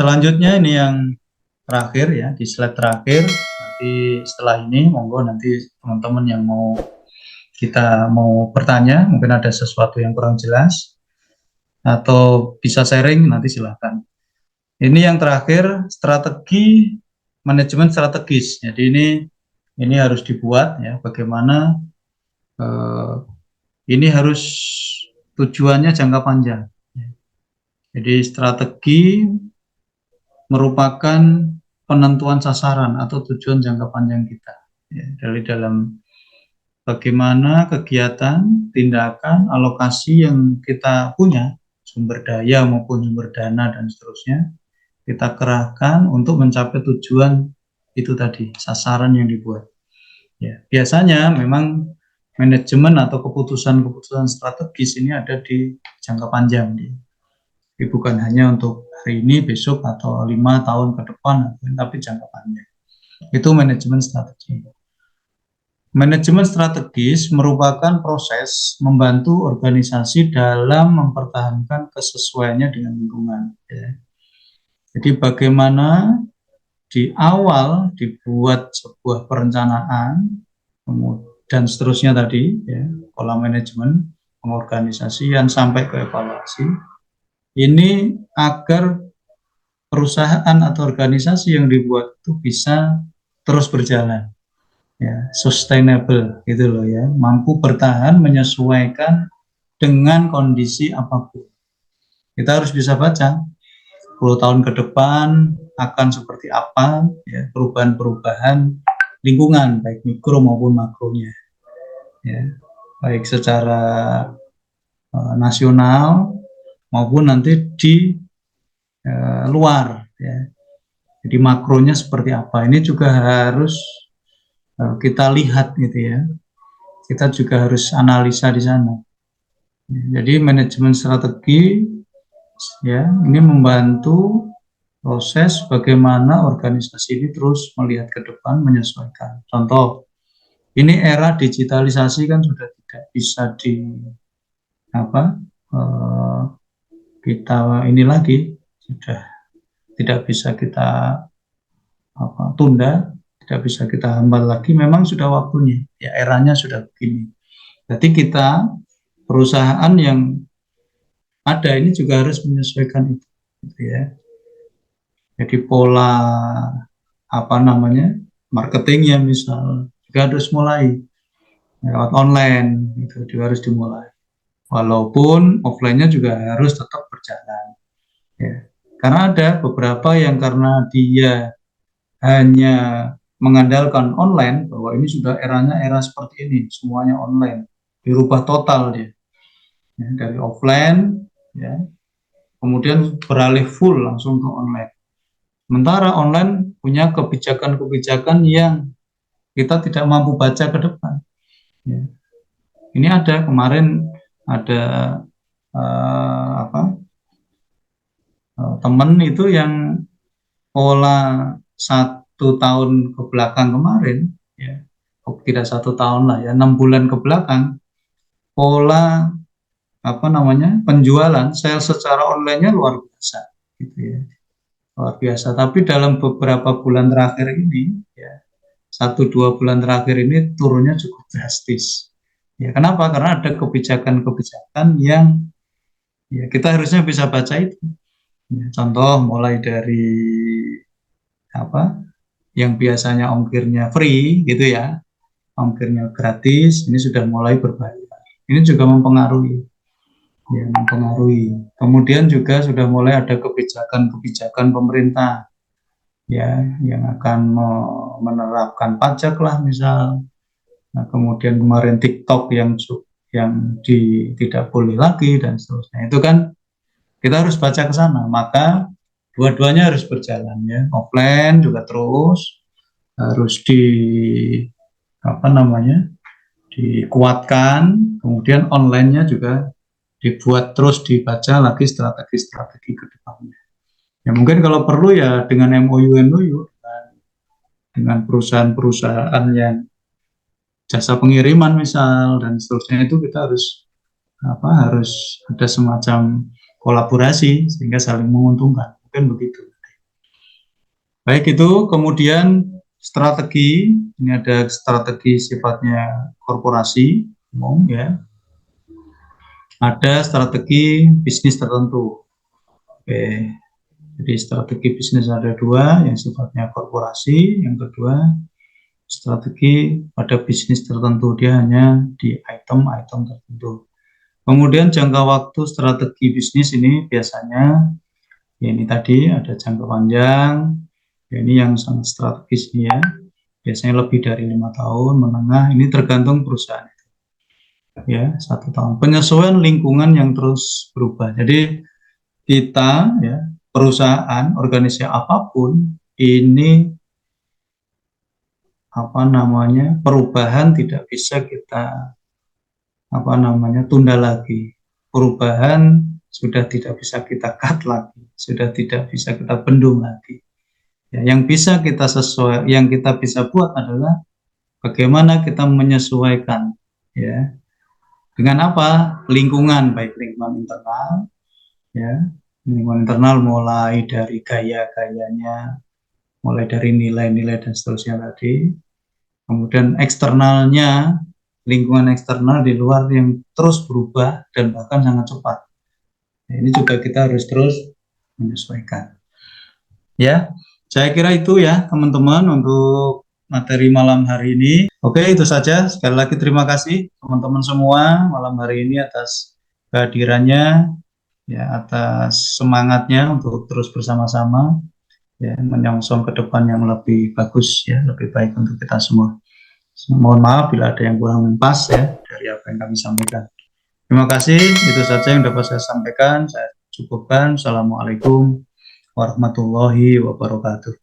selanjutnya ini yang terakhir ya, di slide terakhir. Nanti setelah ini monggo nanti teman-teman yang kita mau bertanya, mungkin ada sesuatu yang kurang jelas atau bisa sharing, nanti silakan. Ini yang terakhir, strategi manajemen strategis. Jadi ini harus dibuat ya, bagaimana ini harus tujuannya jangka panjang. Jadi strategi merupakan penentuan sasaran atau tujuan jangka panjang kita. Ya, dari dalam bagaimana kegiatan, tindakan, alokasi yang kita punya, sumber daya maupun sumber dana dan seterusnya, kita kerahkan untuk mencapai tujuan itu tadi, sasaran yang dibuat. Ya, biasanya memang manajemen atau keputusan-keputusan strategis ini ada di jangka panjang, jadi bukan hanya untuk hari ini, besok, atau 5 tahun ke depan, tapi jangka panjang. Itu manajemen strategi. Manajemen strategis merupakan proses membantu organisasi dalam mempertahankan kesesuaiannya dengan lingkungan. Ya. Jadi bagaimana di awal dibuat sebuah perencanaan, dan seterusnya tadi, ya, pola manajemen, pengorganisasian sampai ke evaluasi. Ini agar perusahaan atau organisasi yang dibuat itu bisa terus berjalan, ya, sustainable gitu loh ya, mampu bertahan menyesuaikan dengan kondisi apapun. Kita harus bisa baca 10 tahun ke depan akan seperti apa ya, perubahan-perubahan lingkungan baik mikro maupun makronya, ya, baik secara nasional maupun nanti di luar ya. Jadi makronya seperti apa, ini juga harus kita lihat gitu ya. Kita juga harus analisa di sana. Jadi manajemen strategi ya, ini membantu proses bagaimana organisasi ini terus melihat ke depan, menyesuaikan. Contoh, ini era digitalisasi kan sudah tidak bisa kita ini lagi, sudah tidak bisa kita tunda, tidak bisa kita hambat lagi, memang sudah waktunya, ya eranya sudah begini. Jadi kita, perusahaan yang ada ini juga harus menyesuaikan itu, gitu ya. Jadi pola marketingnya misal juga harus mulai lewat online, itu juga harus dimulai. Walaupun offline-nya juga harus tetap berjalan, ya. Karena ada beberapa yang karena dia hanya mengandalkan online, bahwa ini sudah eranya era seperti ini, semuanya online, dirubah total dia, ya, dari offline, ya, kemudian beralih full langsung ke online. Sementara online punya kebijakan-kebijakan yang kita tidak mampu baca ke depan. Ya. Ini ada kemarin ada teman itu yang pola 1 tahun ke belakang kemarin, ya, tidak 1 tahun lah ya, 6 bulan ke belakang, pola penjualan sales secara online-nya luar biasa, gitu ya, luar biasa. Tapi dalam beberapa bulan terakhir ini, ya, 1-2 bulan terakhir ini turunnya cukup drastis. Ya, kenapa? Karena ada kebijakan-kebijakan yang ya kita harusnya bisa baca itu. Ya, contoh mulai dari yang biasanya ongkirnya free gitu ya, ongkirnya gratis, ini sudah mulai berbayar. Ini juga mempengaruhi. Ya, mempengaruhi. Kemudian juga sudah mulai ada kebijakan-kebijakan pemerintah ya, yang akan menerapkan pajak lah misal. Nah, kemudian kemarin TikTok yang tidak boleh lagi dan seterusnya. Itu kan kita harus baca ke sana. Maka dua-duanya harus berjalan ya. Offline juga terus harus dikuatkan, kemudian online-nya juga dibuat terus, dibaca lagi strategi-strategi ke depannya. Ya mungkin kalau perlu ya dengan MOU dengan perusahaan-perusahaan yang jasa pengiriman misal dan seterusnya, itu kita harus ada semacam kolaborasi sehingga saling menguntungkan, mungkin begitu. Baik itu, kemudian strategi, ini ada strategi sifatnya korporasi umum ya. Ada strategi bisnis tertentu. Oke, jadi strategi bisnis ada dua, yang sifatnya korporasi, yang kedua strategi pada bisnis tertentu, dia hanya di item-item tertentu. Kemudian jangka waktu strategi bisnis ini biasanya, ya ini tadi ada jangka panjang, ya ini yang sangat strategis ya, biasanya lebih dari 5 tahun, menengah, ini tergantung perusahaan ya, 1 tahun. Penyesuaian lingkungan yang terus berubah. Jadi kita ya, perusahaan, organisasi apapun ini perubahan tidak bisa kita tunda lagi. Perubahan sudah tidak bisa kita cut lagi, sudah tidak bisa kita bendung lagi. Ya, yang kita bisa buat adalah bagaimana kita menyesuaikan ya dengan apa? Lingkungan, baik lingkungan internal ya. Lingkungan internal mulai dari gaya-gayanya, mulai dari nilai-nilai dan seterusnya tadi. Kemudian eksternalnya, lingkungan eksternal di luar yang terus berubah dan bahkan sangat cepat. Nah, ini juga kita harus terus menyesuaikan. Ya, saya kira itu ya teman-teman untuk materi malam hari ini. Oke, itu saja. Sekali lagi terima kasih teman-teman semua malam hari ini atas kehadirannya, ya atas semangatnya untuk terus bersama-sama ya menyongsong ke depan yang lebih bagus ya, lebih baik untuk kita semua. Mohon maaf bila ada yang kurang pas ya dari apa yang kami sampaikan. Terima kasih, itu saja yang dapat saya sampaikan. Saya cukupkan. Assalamualaikum warahmatullahi wabarakatuh.